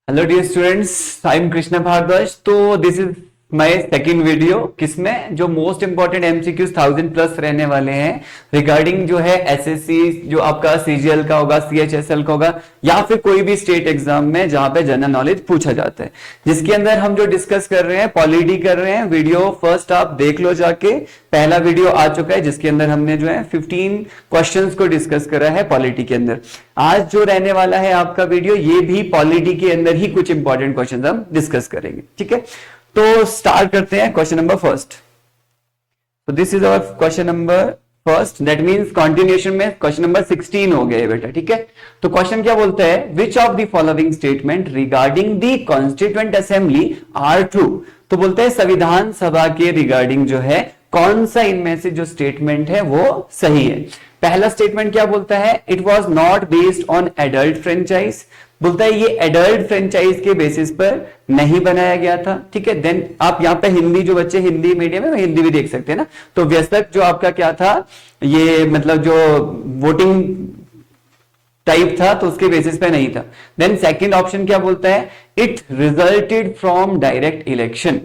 Hello dear students, I am Krishna Bhardwaj. तो this is my second video, किसमें जो most important MCQs 1000+ रहने वाले हैं रिगार्डिंग जो है एसएससी, जो आपका सीजीएल का होगा, सीएचएसएल का होगा, या फिर कोई भी स्टेट एग्जाम में जहां पे जनरल नॉलेज पूछा जाता है, जिसके अंदर हम जो डिस्कस कर रहे हैं पॉलिटी कर रहे हैं। वीडियो फर्स्ट आप देख लो जाके, पहला वीडियो आ चुका है जिसके अंदर हमने जो है 15 क्वेश्चंस को डिस्कस करा है पॉलिटी के अंदर। आज जो रहने वाला है आपका वीडियो, ये भी पॉलिटी के अंदर ही कुछ इंपॉर्टेंट क्वेश्चंस हम डिस्कस करेंगे। ठीक है, तो स्टार्ट करते हैं क्वेश्चन नंबर फर्स्ट। तो this is our question number first, that means continuation में क्वेश्चन नंबर 16 हो गया है बेटा। ठीक है, तो क्वेश्चन क्या बोलता है, which of the following statement regarding the constituent assembly are true. तो बोलते हैं संविधान सभा के रिगार्डिंग जो है कौन सा इनमें से जो स्टेटमेंट है वो सही है। पहला स्टेटमेंट क्या बोलता है, it was not based on adult franchise. बोलता है ये एडल्ट फ्रेंचाइज के बेसिस पर नहीं बनाया गया था। ठीक है, देन आप यहाँ पे हिंदी, जो बच्चे हिंदी मीडियम है हिंदी भी देख सकते हैं ना। तो व्यस्तक जो आपका क्या था, ये मतलब जो वोटिंग टाइप था, तो उसके बेसिस पे नहीं था। देन सेकंड ऑप्शन क्या बोलता है, it resulted from direct election.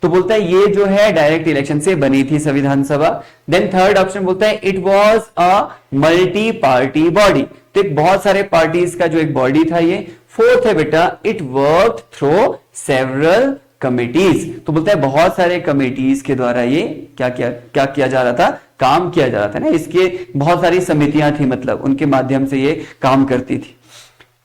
तो बोलता है ये जो है डायरेक्ट इलेक्शन से बनी थी संविधान सभा। देन थर्ड ऑप्शन बोलता है it was a multi party body. तो बहुत सारे पार्टीज का जो एक बॉडी था ये। फोर्थ है बेटा, it work through several committees. तो बोलता है बहुत सारे कमिटीज के द्वारा ये क्या किया जा रहा था, काम किया जा रहा था ना। इसके बहुत सारी समितियां थी, मतलब उनके माध्यम से ये काम करती थी।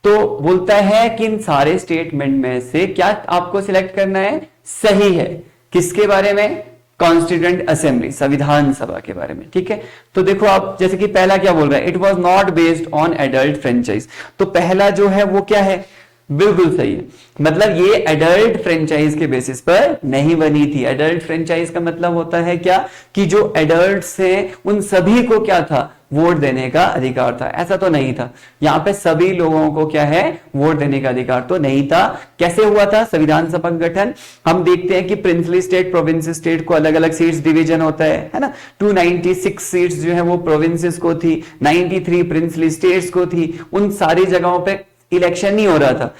तो बोलता है कि इन सारे स्टेटमेंट में से क्या आपको सिलेक्ट करना है, सही है। किसके बारे में, कॉन्स्टिट्यूएंट असेंबली, संविधान सभा के बारे में। ठीक है, तो देखो आप, जैसे कि पहला क्या बोल रहा है, it was not based on adult franchise. तो पहला जो है वो क्या है, बिल्कुल सही है। मतलब ये एडल्ट फ्रेंचाइज के बेसिस पर नहीं बनी थी। एडल्ट फ्रेंचाइज का मतलब होता है क्या, कि जो एडल्ट्स हैं उन सभी को क्या था, वोट देने का अधिकार था। ऐसा तो नहीं था, यहां पे सभी लोगों को क्या है, वोट देने का अधिकार तो नहीं था। कैसे हुआ था संविधान सभा का गठन, हम देखते हैं कि प्रिंसली स्टेट, प्रोविंस स्टेट को अलग अलग सीट्स डिवीजन होता है ना। 296 सीट्स जो है वो प्रोविंसेस को थी, 93 प्रिंसली स्टेट्स को थी। उन सारी जगहों पे इलेक्शन नहीं हो रहा था,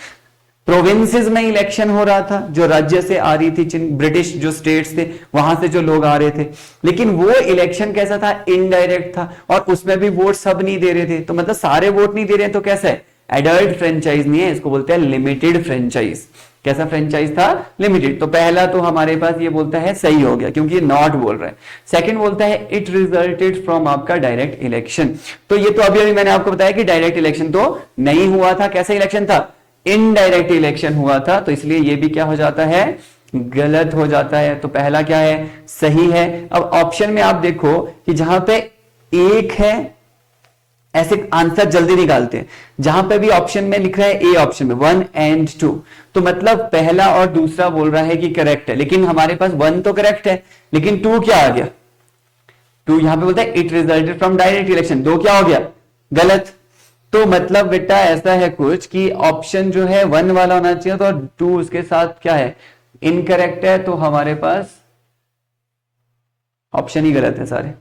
प्रोविंसेस में इलेक्शन हो रहा था, जो राज्य से आ रही थी, ब्रिटिश जो स्टेट्स थे वहां से जो लोग आ रहे थे। लेकिन वो इलेक्शन कैसा था, इनडायरेक्ट था, और उसमें भी वोट सब नहीं दे रहे थे। तो मतलब सारे वोट नहीं दे रहे हैं, तो कैसा है, एडल्ट फ्रेंचाइज नहीं है, इसको बोलते हैं लिमिटेड फ्रेंचाइज। कैसा फ्रेंचाइज था, लिमिटेड। तो पहला तो हमारे पास ये बोलता है सही हो गया, क्योंकि नॉट बोल रहा है। सेकंड बोलता है इट रिजल्टेड फ्रॉम आपका डायरेक्ट इलेक्शन। तो ये तो अभी मैंने आपको बताया कि डायरेक्ट इलेक्शन तो नहीं हुआ था। कैसा इलेक्शन था, इनडायरेक्ट इलेक्शन हुआ था। तो इसलिए ये भी क्या हो जाता है, गलत हो जाता है। तो पहला क्या है, सही है। अब ऑप्शन में आप देखो कि जहां पे एक है, ऐसे आंसर जल्दी निकालते हैं। जहां पे भी ऑप्शन में लिख रहा है ए ऑप्शन में 1 and 2, तो मतलब पहला और दूसरा बोल रहा है कि करेक्ट है। लेकिन हमारे पास 1 तो करेक्ट है, लेकिन 2 क्या आ गया, 2 यहां पे बोलता है it resulted from direct election, 2 क्या हो गया, गलत। तो मतलब बेटा ऐसा है कुछ कि ऑप्शन जो है 1 वाला होना चाहिए, तो 2 उसके साथ क्या है, इनकरेक्ट है। तो हमारे पास ऑप्शन ही गलत है सारे,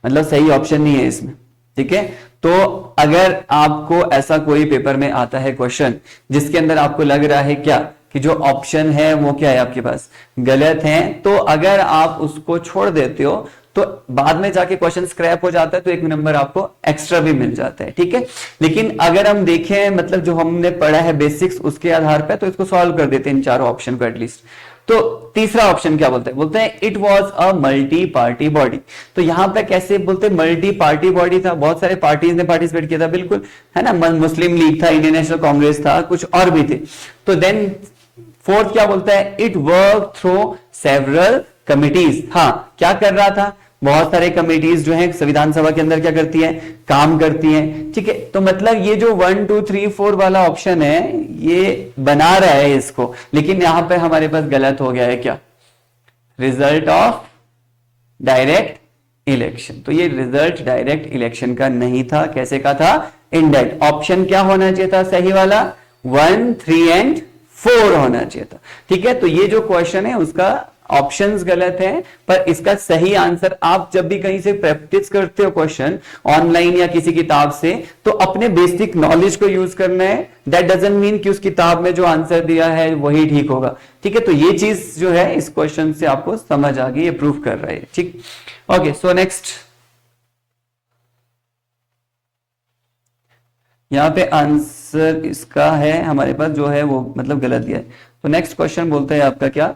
मतलब सही ऑप्शन नहीं है इसमें। ठीक है, तो अगर आपको ऐसा कोई पेपर में आता है क्वेश्चन जिसके अंदर आपको लग रहा है क्या, कि जो ऑप्शन है वो क्या है आपके पास, गलत है, तो अगर आप उसको छोड़ देते हो तो बाद में जाके क्वेश्चन स्क्रैप हो जाता है, तो 1 नंबर आपको एक्स्ट्रा भी मिल जाता है। ठीक है, लेकिन अगर हम देखें, मतलब जो हमने पढ़ा है बेसिक्स, उसके आधार पर तो इसको सॉल्व कर देते हैं इन चारों ऑप्शन को एटलीस्ट। तो तीसरा ऑप्शन क्या बोलते हैं, बोलते हैं it was a multi party body. तो यहां पे कैसे बोलते हैं, मल्टी पार्टी बॉडी था, बहुत सारे पार्टीज ने पार्टिसिपेट किया था, बिल्कुल है ना। मुस्लिम लीग था, इंडियन नेशनल कांग्रेस था, कुछ और भी थे। तो देन फोर्थ क्या बोलता है, it work through several committees. हाँ, क्या कर रहा था, बहुत सारे कमिटीज जो है संविधान सभा के अंदर क्या करती है, काम करती है। ठीक है, तो मतलब ये जो 1 2 3 4 वाला ऑप्शन है ये बना रहा है इसको, लेकिन यहां पे हमारे पास गलत हो गया है क्या, रिजल्ट ऑफ डायरेक्ट इलेक्शन। तो ये रिजल्ट डायरेक्ट इलेक्शन का नहीं था, कैसे का था, इनडायरेक्ट। ऑप्शन क्या होना चाहिए था, सही वाला 1 3 and 4 होना चाहिए था। ठीक है, तो ये जो क्वेश्चन है उसका ऑप्शंस गलत हैं, पर इसका सही आंसर आप जब भी कहीं से प्रैक्टिस करते हो क्वेश्चन ऑनलाइन या किसी किताब से, तो अपने बेसिक नॉलेज को यूज करना है। दैट डजंट मीन कि उस किताब में जो आंसर दिया है वही ठीक होगा, ठीक है। तो ये चीज जो है इस क्वेश्चन से आपको समझ आ गई, ये प्रूफ कर रहा है, ठीक। ओके, सो नेक्स्ट, यहाँ पे आंसर इसका है हमारे पास जो है वो मतलब गलत दिया है। तो नेक्स्ट क्वेश्चन बोलता है आपका क्या,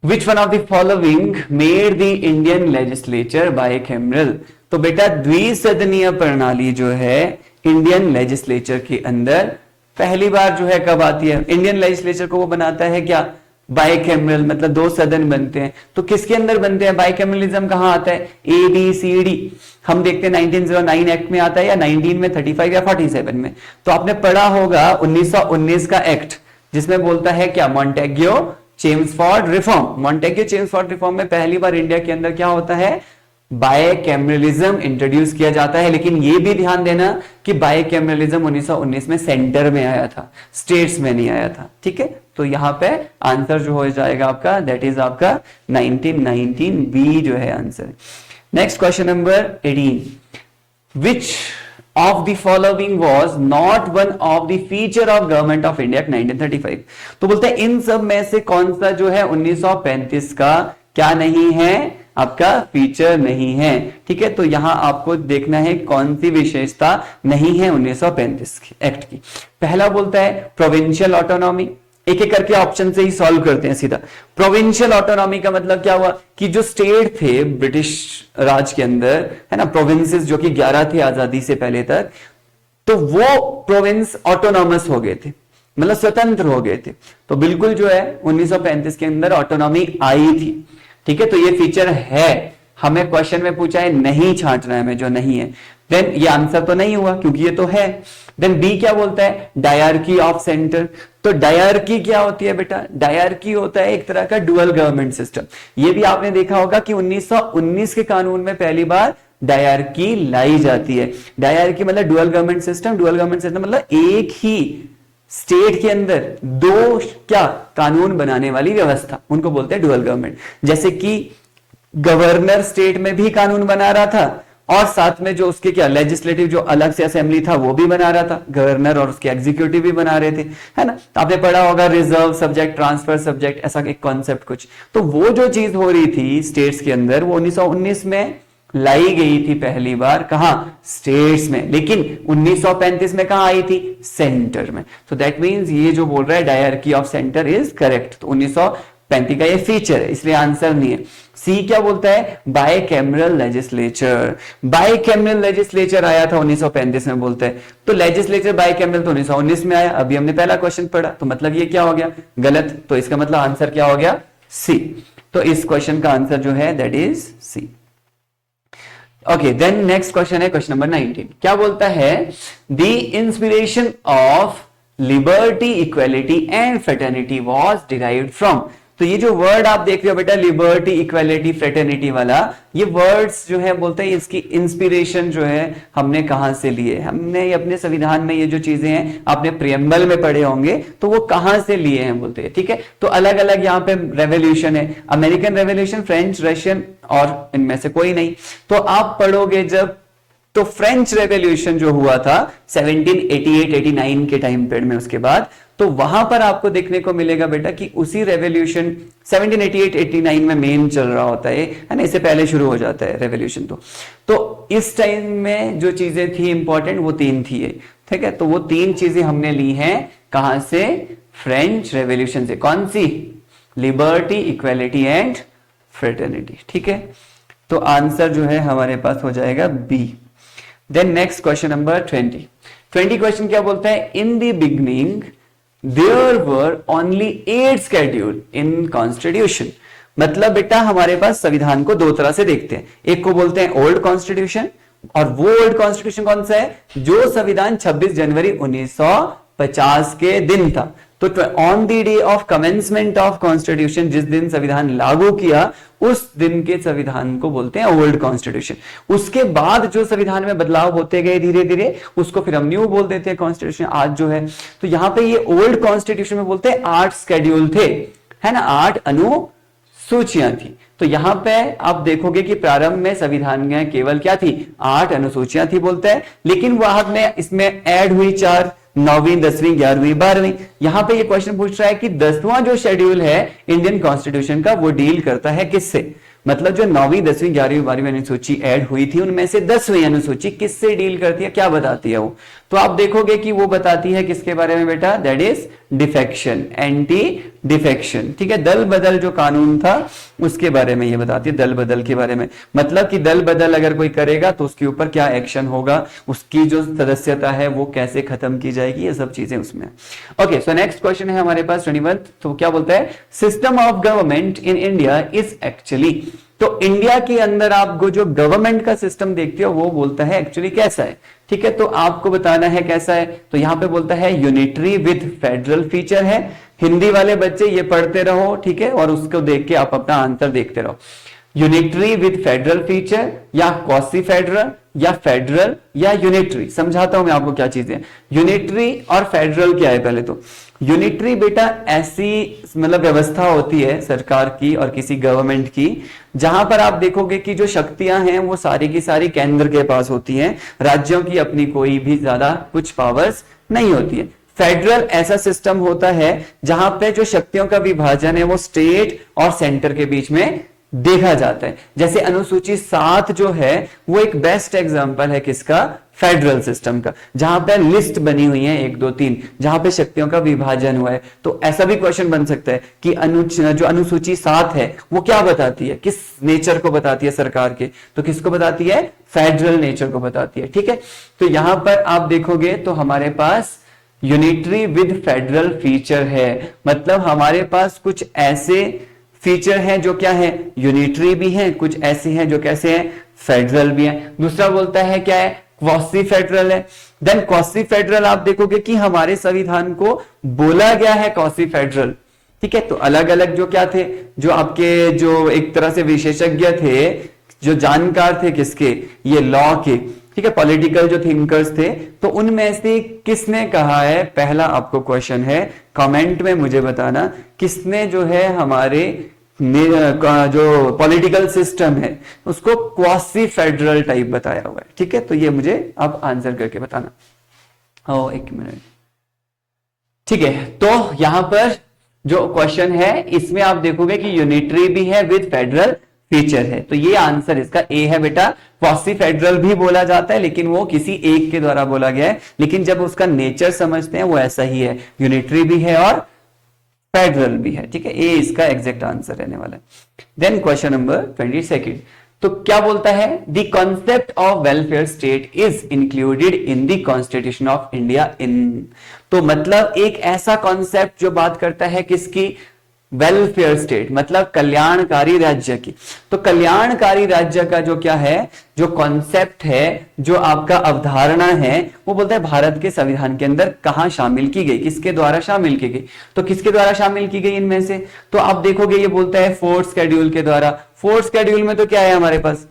which one of the following made the Indian legislature bicameral. तो बेटा द्विसदनीय प्रणाली जो है इंडियन लेजिस्लेचर के अंदर पहली बार जो है कब आती है। इंडियन लेजिस्लेचर को वो बनाता है क्या, बाइकैमरल, मतलब दो सदन बनते हैं। तो किसके अंदर बनते हैं, बाइकैमरलिज्म कहां आता है, ABCD हम देखते हैं 1909 एक्ट में आता है, या 19 में, 35 या 47 में। तो आपने पढ़ा होगा 1919 का एक्ट, जिसमें बोलता है क्या, Montagu Chelmsford reform. Montagu Chelmsford reform में पहली बार इंडिया के अंदर क्या होता है, बाइकैमरलिज्म इंट्रोड्यूस किया जाता है। लेकिन यह भी ध्यान देना कि बाइकैमरलिज्म 1919 में सेंटर में आया था, स्टेट्स में नहीं आया था, ठीक है। तो यहां पे आंसर जो हो जाएगा आपका, दैट इज आपका 1919 बी जो है answer. Next question number 18, which of the following was not one of the feature of government of India Act 1935। तो बोलते हैं इन सब में से कौन सा जो है 1935 का क्या नहीं है, आपका फीचर नहीं है, ठीक है। तो यहां आपको देखना है कौन सी विशेषता नहीं है 1935 एक्ट की। पहला बोलता है प्रोविंशियल ऑटोनॉमी, एक एक करके ऑप्शन से ही सॉल्व करते हैं सीधा। प्रोविंशियल ऑटोनॉमी का मतलब क्या हुआ कि जो स्टेट थे ब्रिटिश राज के अंदर, है ना, प्रोविंसेस जो कि 11 थे आजादी से पहले तक, तो वो प्रोविंस ऑटोनॉमस हो गए थे, मतलब स्वतंत्र हो गए थे। तो बिल्कुल जो है 1935 के अंदर ऑटोनॉमी आई थी, ठीक है। तो ये फीचर है, हमें क्वेश्चन में पूछा है, नहीं छांटना है हमें जो नहीं है। देन ये आंसर तो नहीं हुआ क्योंकि ये तो है। देन बी क्या बोलता है, डायरकी ऑफ सेंटर। तो डायरकी क्या होती है बेटा, डायरकी होता है एक तरह का डुअल गवर्नमेंट सिस्टम। ये भी आपने देखा होगा कि 1919 के कानून में पहली बार डायरकी लाई जाती है। डायरकी मतलब dual government system, dual government system मतलब एक ही स्टेट के अंदर दो क्या कानून बनाने वाली व्यवस्था, उनको बोलते हैं डुअल गवर्नमेंट। जैसे कि गवर्नर स्टेट में भी कानून बना रहा था और साथ में जो उसके क्या लेजिस्लेटिव जो अलग से असेंबली था वो भी बना रहा था, गवर्नर और उसके एग्जीक्यूटिव भी बना रहे थे, है ना। तो आपने पढ़ा होगा रिजर्व सब्जेक्ट, ट्रांसफर सब्जेक्ट, ऐसा एक कॉन्सेप्ट कुछ। तो वो जो चीज हो रही थी स्टेट्स के अंदर वो 1919 में लाई गई थी पहली बार, कहां, स्टेट्स में। लेकिन 1935 में कहां आई थी, सेंटर में। तो दैट मींस ये जो बोल रहा है dyarchy of centre is correct. तो 1935 का ये फीचर है, इसलिए आंसर नहीं है। सी क्या बोलता है, बाइकैमरल लेजिस्लेचर। बाइकैमरल लेजिस्लेचर आया था 1935 में बोलते हैं। तो लेजिस्लेचर बाइकैमरल तो 1919 में आया, अभी हमने पहला क्वेश्चन पढ़ा, तो मतलब ये क्या हो गया, गलत। तो इसका मतलब आंसर क्या हो गया, सी। तो इस क्वेश्चन का आंसर जो है that is C. Okay, then next question है क्वेश्चन नंबर 19। क्या बोलता है, the inspiration of liberty, equality and fraternity was derived from. तो ये जो वर्ड आप देख रहे हो बेटा, लिबर्टी, इक्वालिटी, फ्रेटर्निटी वाला, ये वर्ड्स जो है बोलते हैं इसकी इंस्पिरेशन जो है हमने कहां से लिए। हमने अपने संविधान में ये जो चीजें हैं आपने प्रियम्बल में पढ़े होंगे, तो वो कहां से लिए हैं बोलते हैं, ठीक है। तो अलग अलग यहाँ पे रेवोल्यूशन है, अमेरिकन रेवोल्यूशन, फ्रेंच, रशियन और इनमें से कोई नहीं। तो आप पढ़ोगे जब, तो फ्रेंच रेवोल्यूशन जो हुआ था 1788-89 के टाइम पीरियड में, उसके बाद तो वहां पर आपको देखने को मिलेगा बेटा कि उसी रेवोल्यूशन 1788-89 में मेन चल रहा होता है ना, इससे पहले शुरू हो जाता है रेवोल्यूशन। तो इस टाइम में जो चीजें थी इंपॉर्टेंट वो तीन थी, ठीक है। तो वो तीन चीजें हमने ली हैं कहां से, फ्रेंच रेवोल्यूशन से। कौन सी, लिबर्टी, इक्वालिटी एंड फ्रेटर्निटी, ठीक है। तो आंसर जो है हमारे पास हो जाएगा B. Then next question number 20 question क्या बोलता है, in the beginning there were only 8 schedule in constitution. मतलब बेटा हमारे पास संविधान को दो तरह से देखते हैं, एक को बोलते हैं ओल्ड कॉन्स्टिट्यूशन, और वो ओल्ड कॉन्स्टिट्यूशन कौन सा है, जो संविधान 26 जनवरी 1950 के दिन था। तो on the day of commencement of constitution, जिस दिन संविधान लागू किया उस दिन के संविधान को बोलते हैं ओल्ड कॉन्स्टिट्यूशन। उसके बाद जो संविधान में बदलाव होते गए धीरे धीरे, उसको फिर हम न्यू बोल देते हैं कॉन्स्टिट्यूशन आज जो है। तो यहां पे ये ओल्ड कॉन्स्टिट्यूशन में बोलते हैं 8 शेड्यूल थे, है ना, 8 सूचियां थी। तो यहां पे आप देखोगे कि प्रारंभ में संविधान में केवल क्या थी, 8 अनुसूचियां थी बोलते हैं, लेकिन बाद में इसमें ऐड हुई 4, 9वीं, 10वीं, 11वीं, 12वीं। यहां पे ये क्वेश्चन पूछ रहा है कि 10वां जो शेड्यूल है इंडियन कॉन्स्टिट्यूशन का वो डील करता है किससे, मतलब जो 9वीं, 10वीं, 11वीं, 12वीं अनुसूची ऐड हुई थी उनमें से 10वीं अनुसूची किससे डील करती है, क्या बताती है वो। तो आप देखोगे कि वो बताती है किसके बारे में बेटा, that is defection, anti defection. ठीक है, दल बदल जो कानून था उसके बारे में ये बताती है, दल बदल के बारे में, मतलब कि दल बदल अगर कोई करेगा तो उसके ऊपर क्या एक्शन होगा, उसकी जो सदस्यता है वो कैसे खत्म की जाएगी, ये सब चीजें उसमें। ओके, सो नेक्स्ट क्वेश्चन है हमारे पास 21। तो क्या बोलता है, system of government in India is actually, तो इंडिया के अंदर आपको जो गवर्नमेंट का सिस्टम देखते हो वो बोलता है एक्चुअली कैसा है। ठीक है, तो आपको बताना है कैसा है। तो यहां पे बोलता है यूनिटरी विद फेडरल फीचर है। हिंदी वाले बच्चे ये पढ़ते रहो, ठीक है, और उसको देख के आप अपना आंसर देखते रहो। यूनिटरी विद फेडरल फीचर या क्वासी फेडरल या फेडरल या यूनिटरी। समझाता हूं मैं आपको क्या चीजें। यूनिटरी और फेडरल क्या है, पहले तो यूनिटरी बेटा ऐसी मतलब व्यवस्था होती है सरकार की और किसी गवर्नमेंट की जहां पर आप देखोगे कि जो शक्तियां हैं वो सारी की सारी केंद्र के पास होती हैं, राज्यों की अपनी कोई भी ज्यादा कुछ पावर्स नहीं होती है। फेडरल ऐसा सिस्टम होता है जहां पे जो शक्तियों का विभाजन है वो स्टेट और सेंटर के बीच में देखा जाता है। जैसे अनुसूची 7 जो है वो एक बेस्ट एग्जांपल है किसका, फेडरल सिस्टम का, जहां पे लिस्ट बनी हुई है 1 2 3, जहां पे शक्तियों का विभाजन हुआ है। तो ऐसा भी क्वेश्चन बन सकता है कि जो अनुसूची 7 है वो क्या बताती है, किस नेचर को बताती है सरकार के, तो किसको बताती है, फेडरल नेचर को बताती है। ठीक है, तो यहां पर आप देखोगे तो हमारे पास यूनिटरी विद फेडरल फीचर है, मतलब हमारे पास कुछ ऐसे फीचर हैं जो क्या है, यूनिटरी भी हैं, कुछ ऐसे हैं जो कैसे हैं, फेडरल भी हैं। दूसरा बोलता है क्या है, क्वासी फेडरल है। देन क्वासी फेडरल आप देखोगे कि हमारे संविधान को बोला गया है क्वासी फेडरल। ठीक है, तो अलग अलग जो क्या थे, जो आपके जो एक तरह से विशेषज्ञ थे, जो जानकार थे किसके, ये लॉ के, ठीक है, पॉलिटिकल जो थिंकर्स थे, तो उनमें से किसने कहा है, पहला आपको क्वेश्चन है, कमेंट में मुझे बताना किसने जो है हमारे जो पॉलिटिकल सिस्टम है उसको क्वासी फेडरल टाइप बताया हुआ है। ठीक है, तो ये मुझे आप आंसर करके बताना। ओ 1 मिनट। ठीक है, तो यहां पर जो क्वेश्चन है इसमें आप देखोगे कि यूनिटरी भी है विद फेडरल फीचर है, तो ये आंसर इसका ए है बेटा। क्वासी फेडरल भी बोला जाता है लेकिन वो किसी एक के द्वारा बोला गया है, लेकिन जब उसका नेचर समझते हैं वो ऐसा ही है, यूनिटरी भी है और फेडरल भी है। ठीक है, ए इसका एग्जैक्ट आंसर रहने वाला है। देन क्वेश्चन नंबर 22, तो क्या बोलता है, the concept of welfare state is included in the constitution of India in, तो मतलब एक ऐसा कॉन्सेप्ट जो बात करता है किसकी, वेलफेयर स्टेट, मतलब कल्याणकारी राज्य की। तो कल्याणकारी राज्य का जो क्या है, जो कॉन्सेप्ट है, जो आपका अवधारणा है, वो बोलता है भारत के संविधान के अंदर कहां शामिल की गई, किसके द्वारा शामिल की गई। तो किसके द्वारा शामिल की गई इनमें से, तो आप देखोगे ये बोलता है 4th शेड्यूल के द्वारा। 4th शेड्यूल में तो क्या है हमारे पास,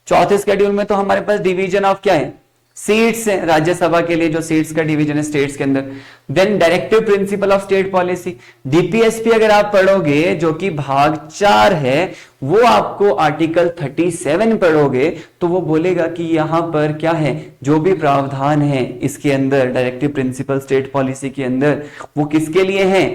4th शेड्यूल में तो हमारे पास डिवीजन ऑफ क्या है, सीट्स है, राज्यसभा के लिए जो सीट्स का डिवीजन है स्टेट्स के अंदर। Then directive principle of state policy, DPSP अगर आप पढ़ोगे जो कि भाग 4 है, वो आपको आर्टिकल 37 पढ़ोगे तो वो बोलेगा कि यहां पर क्या है, जो भी प्रावधान है इसके अंदर डायरेक्टिव प्रिंसिपल स्टेट पॉलिसी के अंदर, वो किसके लिए है,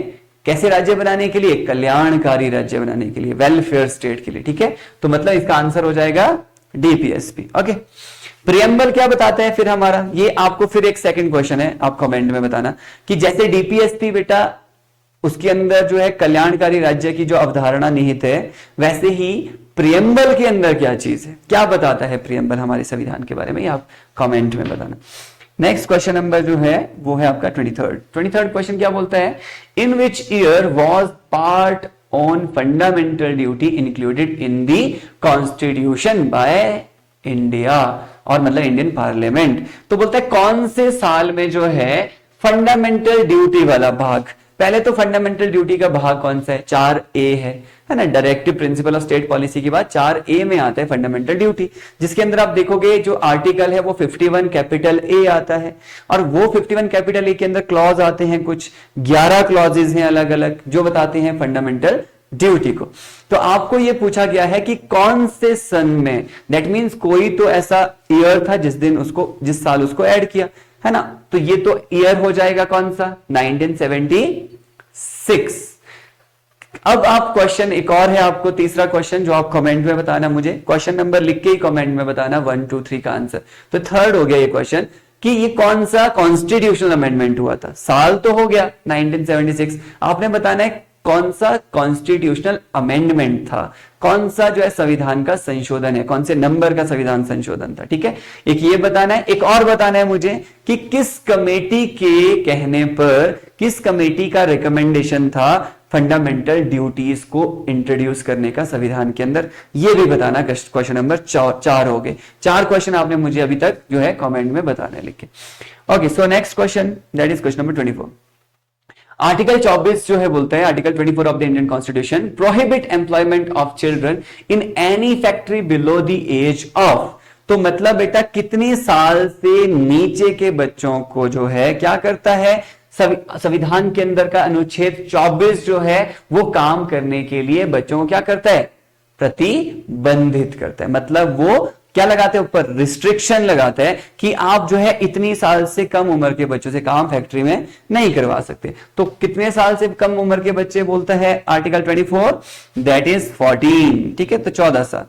कैसे राज्य बनाने के लिए, कल्याणकारी राज्य बनाने के लिए, वेलफेयर स्टेट के लिए। ठीक है, तो मतलब इसका आंसर हो जाएगा डीपीएसपी। ओके, प्रियम्बल क्या बताता है फिर हमारा, ये आपको फिर एक सेकंड क्वेश्चन है, आप कमेंट में बताना कि जैसे डीपीएसपी बेटा उसके अंदर जो है कल्याणकारी राज्य की जो अवधारणा निहित है, वैसे ही प्रियम्बल के अंदर क्या चीज है, क्या बताता है प्रियम्बल हमारे संविधान के बारे में, आप कमेंट में बताना। नेक्स्ट क्वेश्चन नंबर जो है वो है आपका 23rd क्वेश्चन क्या बोलता है, in which year was part on fundamental duty included in the constitution by India, और मतलब इंडियन पार्लियामेंट। तो बोलता है कौन से साल में जो है फंडामेंटल ड्यूटी वाला भाग, पहले तो फंडामेंटल ड्यूटी का भाग कौन सा है, 4A है ना, directive principle of state policy के बाद 4A में आता है फंडामेंटल ड्यूटी, जिसके अंदर आप देखोगे जो आर्टिकल है वो 51 कैपिटल A आता है, और वो 51 कैपिटल A के अंदर क्लॉज आते हैं, कुछ 11 क्लॉजेज हैं अलग अलग जो बताते हैं फंडामेंटल ड्यूटी को। तो आपको ये पूछा गया है कि कौन से सन में, दैट मींस कोई तो ऐसा ईयर था जिस साल उसको ऐड किया, है ना। तो ये तो ईयर हो जाएगा कौन सा, 1976। अब आप क्वेश्चन एक और है आपको, तीसरा क्वेश्चन जो आप कमेंट में बताना, मुझे क्वेश्चन नंबर लिख के ही कमेंट में बताना 1 2 3 का आंसर। तो थर्ड हो गया ये क्वेश्चन कि ये कौन सा कॉन्स्टिट्यूशनल अमेंडमेंट हुआ था। साल तो हो गया 1976, आपने बताना है कौन सा कॉन्स्टिट्यूशनल अमेंडमेंट था, कौन सा जो है संविधान का संशोधन है, कौन से नंबर का संविधान संशोधन था, ठीक है। एक ये बताना है, एक और बताना है मुझे कि किस कमेटी के कहने पर, किस कमेटी का रिकमेंडेशन था फंडामेंटल ड्यूटीज को इंट्रोड्यूस करने का संविधान के अंदर, ये भी बताना। क्वेश्चन नंबर 4 हो गए। 4 क्वेश्चन आपने मुझे अभी तक जो है कमेंट में बताने लिखे। Okay, so next question, that is question number 24। Article 24 जो है बोलता है, article 24 of the Indian constitution prohibit employment of children in any factory below the age of. तो मतलब बेटा कितनी साल से नीचे के बच्चों को जो है क्या करता है, संविधान के अंदर का अनुच्छेद 24 जो है वो काम करने के लिए बच्चों को क्या करता है, प्रतिबंधित करता है। मतलब वो क्या लगाते हैं ऊपर, रिस्ट्रिक्शन लगाते हैं कि आप जो है इतनी साल से कम उम्र के बच्चों से काम फैक्ट्री में नहीं करवा सकते। तो कितने साल से कम उम्र के बच्चे बोलता है आर्टिकल 24, दैट इज 14, ठीक है, तो 14 साल।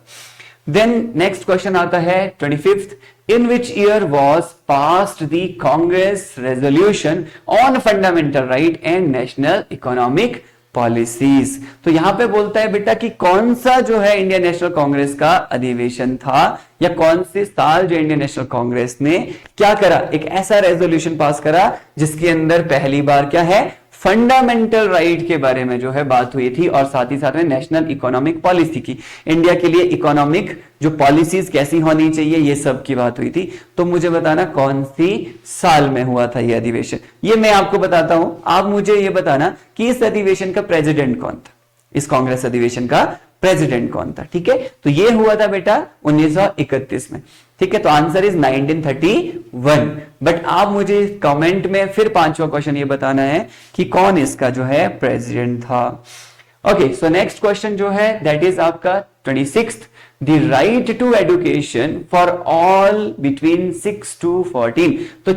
देन नेक्स्ट क्वेश्चन आता है 25th, in which year was passed the Congress resolution on fundamental right and national economic policies। तो यहां पे बोलता है बेटा कि कौन सा जो है इंडियन नेशनल कांग्रेस का अधिवेशन था, या कौन से साल जो इंडियन नेशनल कांग्रेस ने क्या करा, एक ऐसा रेजोल्यूशन पास करा जिसके अंदर पहली बार क्या है, फंडामेंटल राइट के बारे में जो है बात हुई थी, और साथ ही साथ में नेशनल इकोनॉमिक पॉलिसी की, इंडिया के लिए इकोनॉमिक जो पॉलिसीज कैसी होनी चाहिए, ये सब की बात हुई थी। तो मुझे बताना कौन सी साल में हुआ था ये अधिवेशन। ये मैं आपको बताता हूं, आप मुझे ये बताना कि इस अधिवेशन का प्रेसिडेंट कौन था, इस कांग्रेस अधिवेशन का प्रेसिडेंट कौन था, ठीक है। तो ये हुआ था बेटा 1931 में, ठीक है। तो आंसर इज 1931। बट आप मुझे कमेंट में फिर 5वां क्वेश्चन ये बताना है कि कौन इसका जो है प्रेसिडेंट था। ओके, सो नेक्स्ट क्वेश्चन जो है दैट इज आपका 26th, the right to education for all between 6 to 14। तो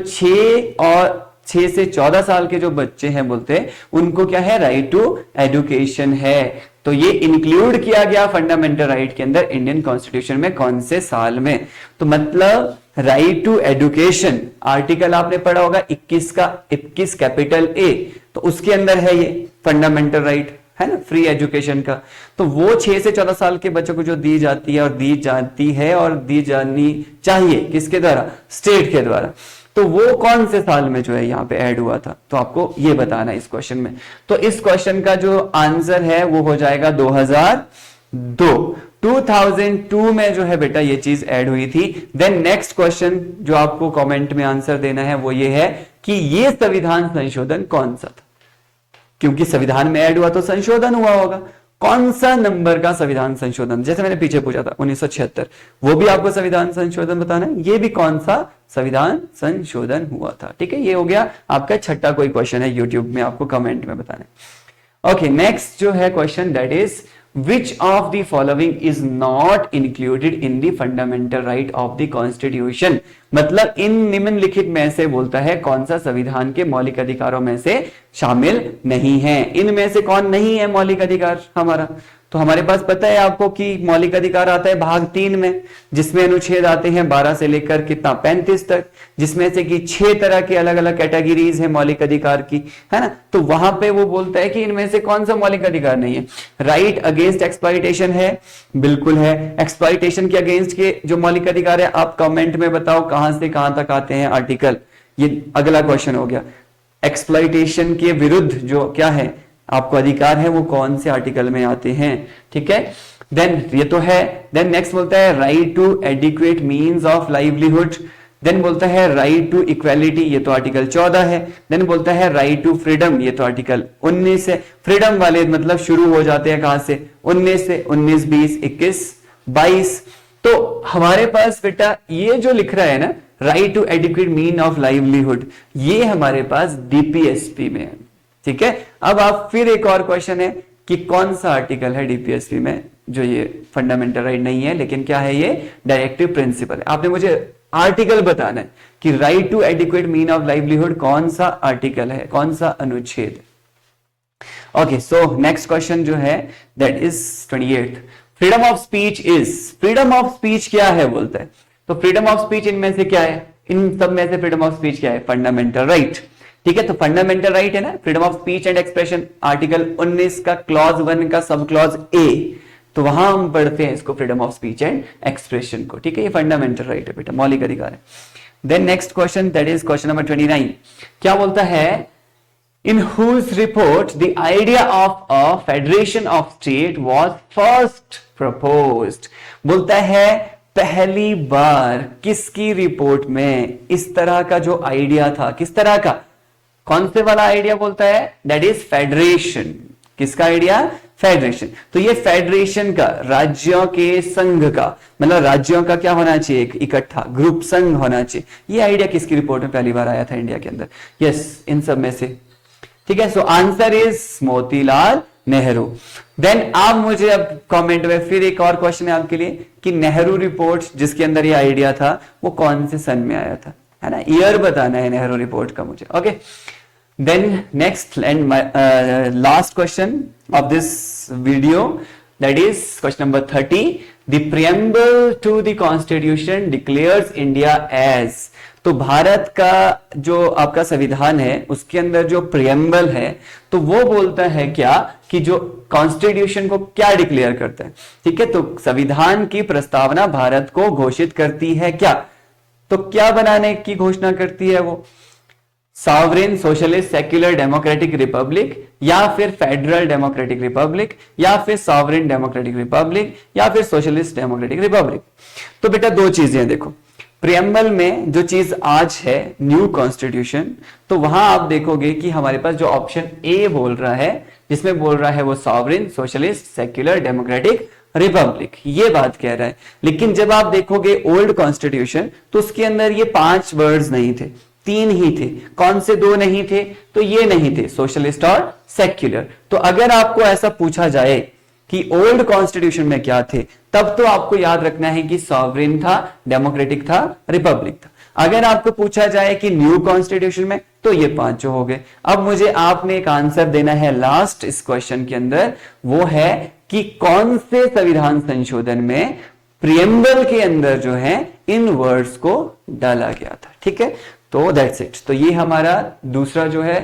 6 से 14 साल के जो बच्चे हैं बोलते हैं उनको क्या है, राइट टू एजुकेशन है। तो ये इंक्लूड किया गया फंडामेंटल राइट के अंदर इंडियन कॉन्स्टिट्यूशन में, कौन से साल में। तो मतलब राइट टू एजुकेशन आर्टिकल आपने पढ़ा होगा 21 का, 21 कैपिटल ए, तो उसके अंदर है ये फंडामेंटल राइट, है ना, फ्री एजुकेशन का। तो वो 6 से 14 साल के बच्चों को जो दी जाती है और दी जाती है और दी जानी चाहिए, किसके द्वारा, स्टेट के द्वारा। तो वो कौन से साल में जो है यहाँ पे ऐड हुआ था, तो आपको ये बताना है इस क्वेश्चन में। तो इस क्वेश्चन का जो आंसर है वो हो जाएगा 2002। 2002 में जो है बेटा ये चीज ऐड हुई थी। देन नेक्स्ट क्वेश्चन जो आपको कमेंट में आंसर देना है वो ये है कि ये संविधान संशोधन कौन सा था, क्योंकि संविधान में ऐड हुआ तो संशोधन हुआ होगा। कौन सा नंबर का संविधान संशोधन, जैसे मैंने पीछे पूछा था 1976, वो भी आपको संविधान संशोधन बताना है, ये भी कौन सा संविधान संशोधन हुआ था, ठीक है। ये हो गया आपका 6ठा कोई क्वेश्चन है यूट्यूब में, आपको कमेंट में बताना है। ओके, नेक्स्ट जो है question that is which of the following is not included in the fundamental right of the constitution। मतलब इन निम्नलिखित में से बोलता है कौन सा संविधान के मौलिक अधिकारों में से शामिल नहीं है। इनमें से कौन नहीं है मौलिक अधिकार हमारा, तो हमारे पास पता है आपको कि मौलिक अधिकार आता है भाग 3 में, जिसमें अनुच्छेद आते हैं 12 से लेकर कितना 35 तक, जिसमें से कि 6 तरह के अलग अलग कैटेगरीज है मौलिक अधिकार की, है ना। तो वहां पे वो बोलता है कि इनमें से कौन सा मौलिक अधिकार नहीं है। राइट अगेंस्ट एक्सप्लॉइटेशन है, बिल्कुल है। एक्सप्लॉइटेशन के अगेंस्ट के जो मौलिक अधिकार है आप कमेंट में बताओ कहां से कहां तक आते हैं आर्टिकल। ये अगला क्वेश्चन हो गया। एक्सप्लॉइटेशन के विरुद्ध जो क्या है आपको अधिकार है वो कौन से आर्टिकल में आते हैं, ठीक है। देन ये तो है। देन नेक्स्ट बोलता है right to adequate means of livelihood. Then बोलता है राइट टू इक्वालिटी, ये तो आर्टिकल 14 है। देन बोलता है राइट टू फ्रीडम, ये तो आर्टिकल 19 है। फ्रीडम वाले मतलब शुरू हो जाते हैं कहां से, 19 से, 19, 20, 21, 22। तो हमारे पास बेटा ये जो लिख रहा है ना right to adequate mean of livelihood, ये हमारे पास डीपीएसपी में है, ठीक है। अब आप फिर एक और क्वेश्चन है कि कौन सा आर्टिकल है डीपीएसपी में जो ये फंडामेंटल राइट नहीं है, लेकिन क्या है, ये डायरेक्टिव प्रिंसिपल है। आपने मुझे आर्टिकल बताना है कि right to adequate mean of livelihood कौन सा आर्टिकल है, कौन सा अनुच्छेद है। ओके, सो नेक्स्ट क्वेश्चन जो है that is 28th। Freedom of speech is, freedom of speech क्या है बोलता है। तो फ्रीडम ऑफ स्पीच इनमें से क्या है, इन सब में से फ्रीडम ऑफ स्पीच क्या है, फंडामेंटल राइट। ठीक है, तो फंडामेंटल राइट है ना, freedom of speech and expression, article 19 का क्लॉज 1 का सब क्लॉज ए, तो वहां हम पढ़ते हैं इसको freedom of speech and expression को। ठीक है, ये फंडामेंटल राइट है बेटा, मौलिक अधिकार है। Then next question that is question number 29। क्या बोलता है, in whose report the idea of a federation of state was first proposed। बोलता है पहली बार किसकी रिपोर्ट में इस तरह का जो आइडिया था, किस तरह का, कौन से वाला आइडिया बोलता है, दैट इज फेडरेशन। किसका आइडिया, फेडरेशन। तो ये फेडरेशन का, राज्यों के संघ का, मतलब राज्यों का क्या होना चाहिए, एक इकट्ठा ग्रुप संघ होना चाहिए। ये आइडिया किसकी रिपोर्ट में पहली बार आया था इंडिया के अंदर, यस इन सब में से। ठीक है, so answer is Motilal Nehru. देन आप मुझे अब कमेंट में फिर एक और क्वेश्चन है आपके लिए कि नेहरू रिपोर्ट जिसके अंदर ये आइडिया था वो कौन से सन में आया था, है ना, ईयर बताना है नेहरू रिपोर्ट का मुझे। Okay, then next and last question of this video that is question number 30। The preamble to the constitution declares India as. तो भारत का जो आपका संविधान है उसके अंदर जो प्रियम्बल है तो वो बोलता है क्या, कि जो कॉन्स्टिट्यूशन को क्या डिक्लेयर करता है। ठीक है, तो संविधान की प्रस्तावना भारत को घोषित करती है क्या, तो क्या बनाने की घोषणा करती है वो, sovereign socialist secular democratic Republic, या फिर फेडरल डेमोक्रेटिक रिपब्लिक, या फिर सॉवरेन डेमोक्रेटिक रिपब्लिक, या फिर सोशलिस्ट डेमोक्रेटिक रिपब्लिक। तो बेटा दो चीजें देखो, प्रियम्बल में जो चीज आज है न्यू कॉन्स्टिट्यूशन, तो वहां आप देखोगे कि हमारे पास जो ऑप्शन ए बोल रहा है, जिसमें बोल रहा है वो sovereign socialist secular democratic Republic, ये बात कह रहा है। लेकिन जब आप देखोगे ओल्ड कॉन्स्टिट्यूशन तो उसके अंदर ये 5 वर्ड्स नहीं थे, 3 ही थे। कौन से 2 नहीं थे, तो ये नहीं थे, सोशलिस्ट और सेक्युलर। तो अगर आपको ऐसा पूछा जाए कि ओल्ड कॉन्स्टिट्यूशन में क्या थे, तब तो आपको याद रखना है कि सॉवरेन था, डेमोक्रेटिक था, रिपब्लिक था। अगर आपको पूछा जाए कि न्यू कॉन्स्टिट्यूशन में, तो ये 5 जो हो गए। अब मुझे आपने एक आंसर देना है लास्ट इस क्वेश्चन के अंदर, वो है कि कौन से संविधान संशोधन में प्रियम्बल के अंदर जो है इन वर्ड्स को डाला गया था। ठीक है, तो दैट्स इट। तो ये हमारा दूसरा जो है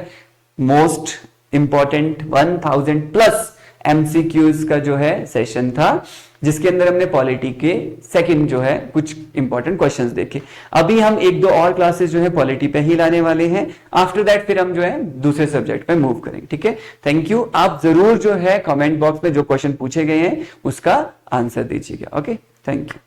मोस्ट इंपॉर्टेंट 1000 प्लस एमसीक्यूज का जो है सेशन था, जिसके अंदर हमने पॉलिटी के सेकंड जो है कुछ इंपॉर्टेंट क्वेश्चंस देखे। अभी हम 1-2 और क्लासेस जो है पॉलिटी पे ही लाने वाले हैं। आफ्टर दैट फिर हम जो है दूसरे सब्जेक्ट पे मूव करेंगे। ठीक है, थैंक यू। आप जरूर जो है कमेंट बॉक्स में जो क्वेश्चन पूछे गए हैं उसका आंसर दीजिएगा। Okay, thank you.